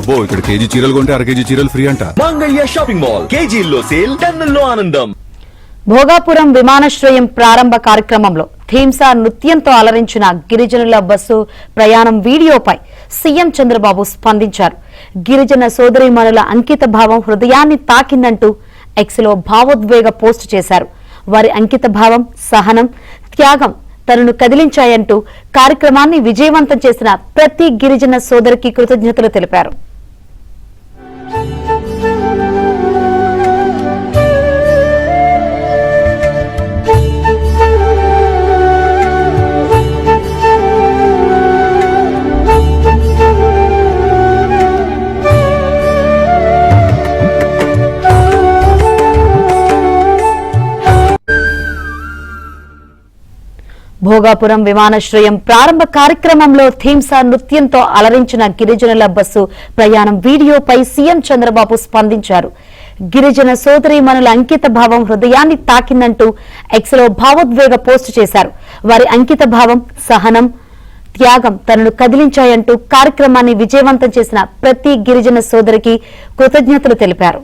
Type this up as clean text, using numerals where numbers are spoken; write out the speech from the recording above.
అబ్బో ఇక్కడ కేజీ చీరలు కొంటే అర కేజీ చీరలు ఫ్రీ అంట. మంగళ్య షాపింగ్ మాల్ కేజీల్లో సేల్, టన్నుల్లో ఆనందం. భోగాపురం విమానాశ్రయం ప్రారంభ కార్యక్రమంలో థీమ్సా నృత్యంతో అలరించిన గిరిజనుల బస్సు ప్రయాణం వీడియోపై సీఎం చంద్రబాబు స్పందించారు. గిరిజన సోదరీమణుల అంకిత భావం హృదయాన్ని తాకిందంటూ ఎక్స్లో భావోద్వేగ పోస్టు చేశారు. వారి అంకిత భావం, సహనం, త్యాగం తనను కదిలించాయంటూ కార్యక్రమాన్ని విజయవంతం చేసిన ప్రతి గిరిజన సోదరికి కృతజ్ఞతలు తెలిపారు. భోగాపురం విమానాశ్రయం ప్రారంభ కార్యక్రమంలో థీమ్సా నృత్యంతో అలరించిన గిరిజనుల బస్సు ప్రయాణం వీడియోపై సీఎం చంద్రబాబు స్పందించారు. గిరిజన సోదరీమణుల అంకిత భావం హృదయాన్ని తాకిందంటూ ఎక్స్లో భావోద్వేగ పోస్టు చేశారు. వారి అంకిత భావం, సహనం, త్యాగం తనను కదిలించాయంటూ కార్యక్రమాన్ని విజయవంతం చేసిన ప్రతి గిరిజన సోదరికి కృతజ్ఞతలు తెలిపారు.